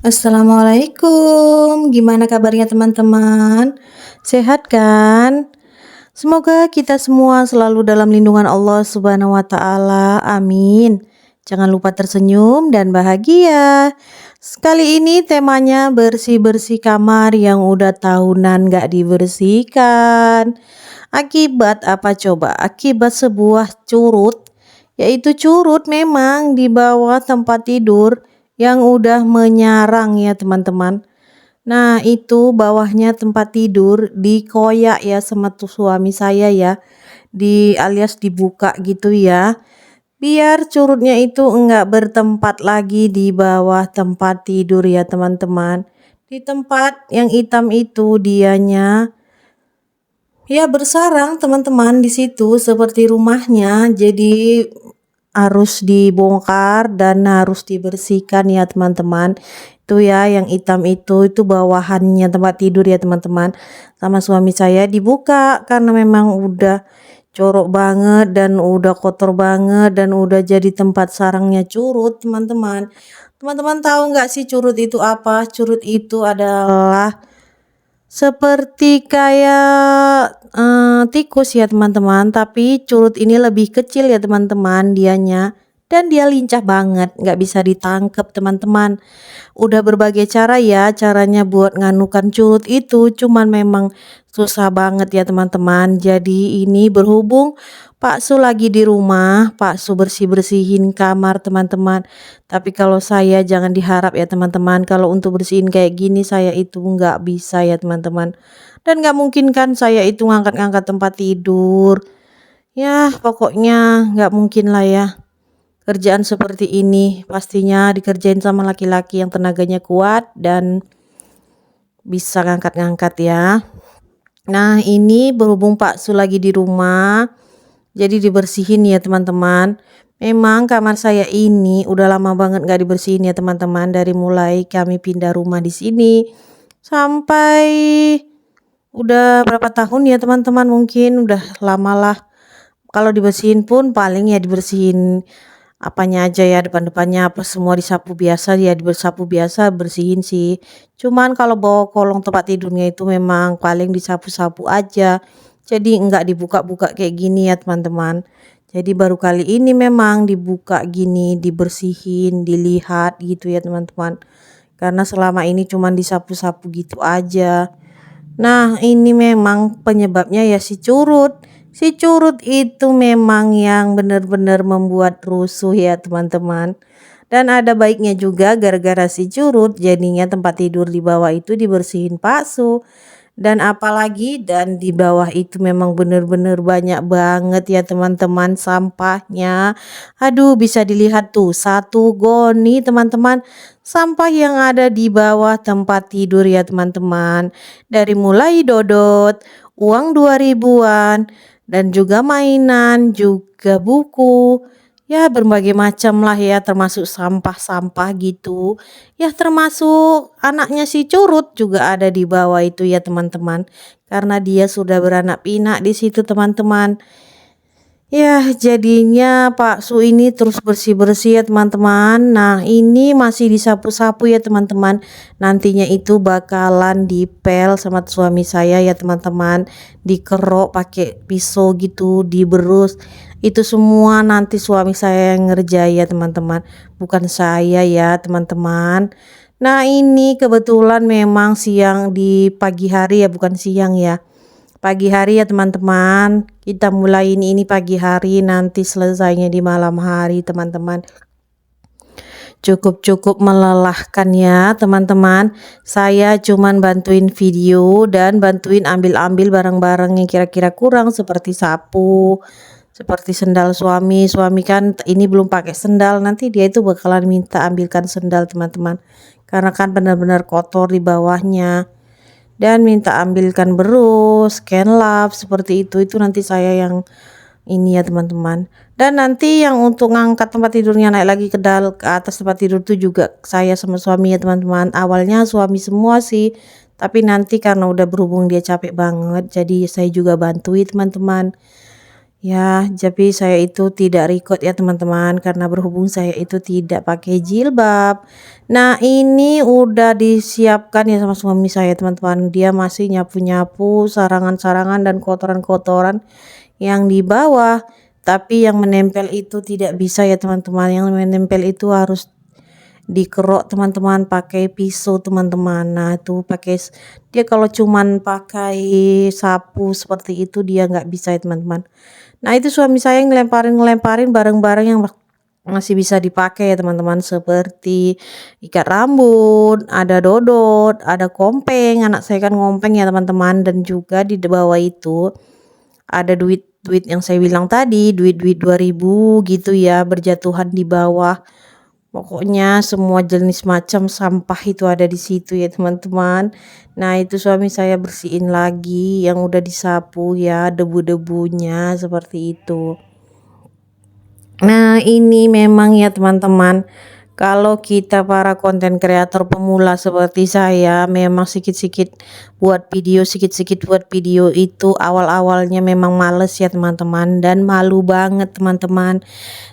Assalamualaikum, gimana kabarnya teman-teman? Sehat kan? Semoga kita semua selalu dalam lindungan Allah Subhanahu wa Ta'ala. Amin. Jangan lupa tersenyum dan bahagia. Sekali ini temanya bersih-bersih kamar yang udah tahunan gak dibersihkan. Akibat apa coba? Akibat sebuah curut, yaitu curut memang di bawah tempat tidur yang udah menyarang ya teman-teman. Nah itu bawahnya tempat tidur dikoyak ya sama tuh suami saya ya, alias dibuka gitu ya. Biar curutnya itu enggak bertempat lagi di bawah tempat tidur ya teman-teman. Di tempat yang hitam itu dianya ya bersarang teman-teman di situ seperti rumahnya. Jadi harus dibongkar dan harus dibersihkan ya teman-teman. Itu ya yang hitam itu bawahannya tempat tidur ya teman-teman. Sama suami saya dibuka karena memang udah corok banget dan udah kotor banget dan udah jadi tempat sarangnya curut teman-teman. Teman-teman tahu nggak sih curut itu apa? Curut itu adalah seperti kayak tikus ya teman-teman, tapi curut ini lebih kecil ya teman-teman dianya. Dan dia lincah banget, nggak bisa ditangkap teman-teman. Udah berbagai cara ya, caranya buat nganukan curut itu, cuman memang susah banget ya teman-teman. Jadi ini berhubung Pak Su lagi di rumah, Pak Su bersih-bersihin kamar teman-teman. Tapi kalau saya jangan diharap ya teman-teman, kalau untuk bersihin kayak gini saya itu nggak bisa ya teman-teman. Dan nggak mungkin kan saya itu ngangkat-ngangkat tempat tidur. Ya pokoknya nggak mungkin lah ya. Kerjaan seperti ini pastinya dikerjain sama laki-laki yang tenaganya kuat dan bisa ngangkat-ngangkat ya. Nah ini berhubung Pak Su lagi di rumah, jadi dibersihin ya teman-teman. Memang kamar saya ini udah lama banget gak dibersihin ya teman-teman. Dari mulai kami pindah rumah di sini sampai udah berapa tahun ya teman-teman, mungkin udah lama lah. Kalau dibersihin pun paling ya dibersihin apanya aja ya, depan-depannya apa semua disapu biasa ya, dibersapu biasa bersihin sih. Cuman kalau bawa kolong tempat tidurnya itu memang paling disapu-sapu aja. Jadi enggak dibuka-buka kayak gini ya teman-teman. Jadi baru kali ini memang dibuka gini, dibersihin, dilihat gitu ya teman-teman. Karena selama ini cuman disapu-sapu gitu aja. Nah ini memang penyebabnya ya si curut. Si curut itu memang yang benar-benar membuat rusuh ya teman-teman. Dan ada baiknya juga gara-gara si curut jadinya tempat tidur di bawah itu dibersihin Pak Su. Dan apalagi dan di bawah itu memang benar-benar banyak banget ya teman-teman sampahnya. Aduh bisa dilihat tuh satu goni teman-teman, sampah yang ada di bawah tempat tidur ya teman-teman. Dari mulai dodot, uang 2000-an, dan juga mainan, juga buku. Ya berbagai macam lah ya, termasuk sampah-sampah gitu. Ya termasuk anaknya si curut juga ada di bawah itu ya teman-teman. Karena dia sudah beranak pinak di situ teman-teman. Ya jadinya Pak Su ini terus bersih-bersih ya teman-teman. Nah ini masih disapu-sapu ya teman-teman. Nantinya itu bakalan dipel sama suami saya ya teman-teman. Dikerok pakai pisau gitu, diberus. Itu semua nanti suami saya yang ngerjain ya teman-teman. Bukan saya ya teman-teman. Nah ini kebetulan memang siang di pagi hari ya, bukan siang ya. Pagi hari ya teman-teman, kita mulai ini pagi hari, nanti selesainya di malam hari teman-teman. Cukup-cukup melelahkan ya teman-teman. Saya cuman bantuin video dan bantuin ambil-ambil barang-barang yang kira-kira kurang seperti sapu, seperti sendal suami. Suami kan ini belum pakai sendal, nanti dia itu bakalan minta ambilkan sendal teman-teman. Karena kan benar-benar kotor di bawahnya. Dan minta ambilkan berus, Kenlap seperti itu nanti saya yang ini ya teman-teman. Dan nanti yang untuk ngangkat tempat tidurnya naik lagi ke atas tempat tidur itu juga saya sama suami ya teman-teman. Awalnya suami semua sih, tapi nanti karena udah berhubung dia capek banget, jadi saya juga bantuin teman-teman. Ya, tapi saya itu tidak record ya teman-teman karena berhubung saya itu tidak pakai jilbab. Nah, ini udah disiapkan ya sama suami saya teman-teman. Dia masih nyapu-nyapu sarangan-sarangan dan kotoran-kotoran yang di bawah. Tapi yang menempel itu tidak bisa ya teman-teman. Yang menempel itu harus dikerok teman-teman pakai pisau teman-teman. Nah itu dia kalau cuman pakai sapu seperti itu dia nggak bisa ya teman-teman. Nah itu suami saya yang ngelemparin barang-barang yang masih bisa dipakai ya teman-teman, seperti ikat rambut, ada dodot, ada kompeng, anak saya kan ngompeng ya teman-teman, dan juga di bawah itu ada duit-duit yang saya bilang tadi, duit-duit 2000 gitu ya berjatuhan di bawah. Pokoknya semua jenis macam sampah itu ada di situ ya teman-teman. Nah itu suami saya bersihin lagi yang udah disapu ya debu-debunya seperti itu. Nah ini memang ya teman-teman, kalau kita para konten kreator pemula seperti saya memang sedikit-sedikit buat video itu awal-awalnya memang males ya teman-teman, dan malu banget teman-teman.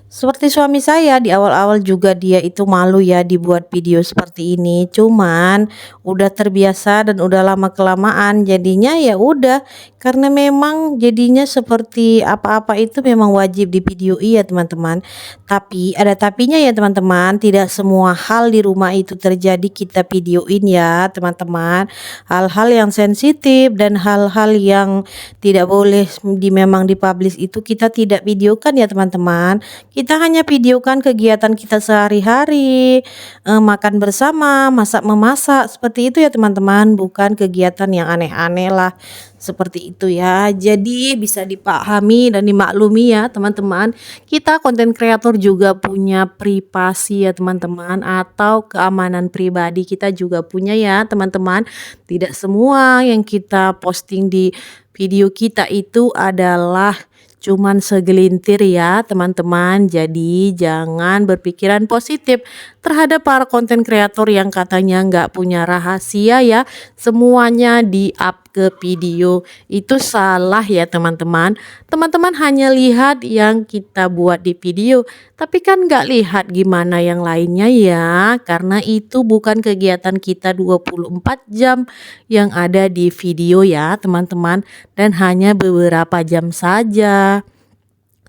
Seperti suami saya di awal-awal juga dia itu malu ya dibuat video seperti ini. Cuman udah terbiasa dan udah lama kelamaan jadinya ya udah, karena memang jadinya seperti apa-apa itu memang wajib di video iya teman-teman. Tapi ada tapinya ya teman-teman, tidak semua hal di rumah itu terjadi kita videoin ya teman-teman. Hal-hal yang sensitif dan hal-hal yang tidak boleh memang dipublish itu kita tidak videokan ya teman-teman. Kita hanya videokan kegiatan kita sehari-hari, makan bersama, masak-memasak, seperti itu ya teman-teman, bukan kegiatan yang aneh-aneh lah, seperti itu ya. Jadi bisa dipahami dan dimaklumi ya teman-teman, kita konten kreator juga punya privasi ya teman-teman, atau keamanan pribadi kita juga punya ya teman-teman. Tidak semua yang kita posting di video kita itu adalah cuman segelintir ya teman-teman. Jadi jangan berpikiran positif terhadap para konten kreator yang katanya nggak punya rahasia ya, semuanya di up ke video. Itu salah ya teman-teman. Teman-teman hanya lihat yang kita buat di video, tapi kan nggak lihat gimana yang lainnya ya, karena itu bukan kegiatan kita 24 jam yang ada di video ya teman-teman, dan hanya beberapa jam saja.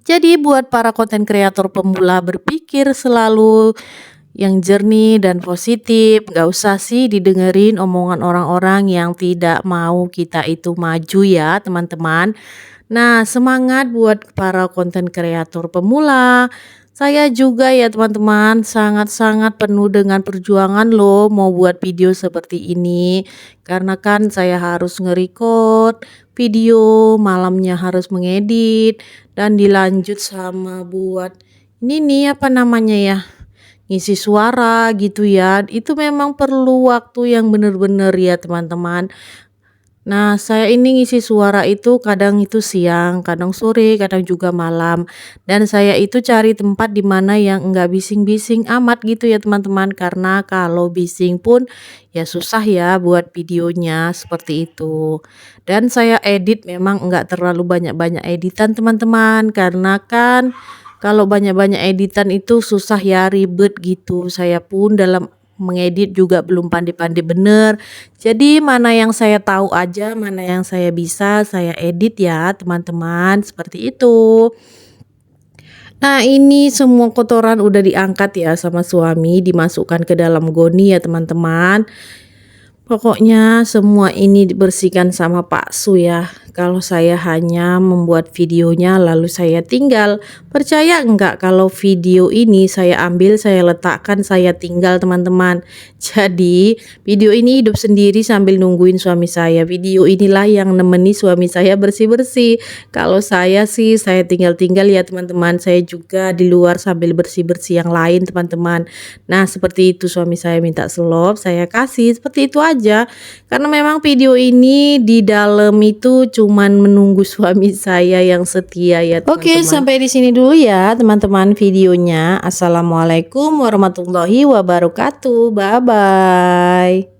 Jadi buat para konten kreator pemula, berpikir selalu yang jernih dan positif, gak usah sih didengerin omongan orang-orang yang tidak mau kita itu maju ya teman-teman. Nah semangat buat para konten kreator pemula. Saya juga ya teman-teman sangat-sangat penuh dengan perjuangan loh mau buat video seperti ini. Karena kan saya harus nge-record video, malamnya harus mengedit, dan dilanjut sama buat ini nih apa namanya ya, ngisi suara gitu ya. Itu memang perlu waktu yang bener-bener ya teman-teman. Nah, saya ini ngisi suara itu kadang itu siang, kadang sore, kadang juga malam. Dan saya itu cari tempat di mana yang enggak bising-bising amat gitu ya teman-teman. Karena kalau bising pun ya susah ya buat videonya seperti itu. Dan saya edit memang enggak terlalu banyak-banyak editan teman-teman. Karena kan kalau banyak-banyak editan itu susah ya, ribet gitu. Saya pun dalam mengedit juga belum pandai-pandai bener. Jadi mana yang saya tahu aja, mana yang saya bisa, saya edit ya teman-teman, seperti itu. Nah ini semua kotoran udah diangkat ya sama suami, dimasukkan ke dalam goni ya teman-teman. Pokoknya semua ini dibersihkan sama Pak Su ya. Kalau saya hanya membuat videonya lalu saya tinggal. Percaya enggak kalau video ini saya ambil, saya letakkan, saya tinggal teman-teman. Jadi video ini hidup sendiri sambil nungguin suami saya. Video inilah yang nemeni suami saya bersih-bersih. Kalau saya sih saya tinggal-tinggal ya teman-teman. Saya juga di luar sambil bersih-bersih yang lain teman-teman. Nah seperti itu, suami saya minta selop, saya kasih, seperti itu aja. Karena memang video ini di dalam itu cuman menunggu suami saya yang setia ya teman-teman. Oke, sampai di sini dulu ya teman-teman videonya. Assalamualaikum warahmatullahi wabarakatuh. Bye bye.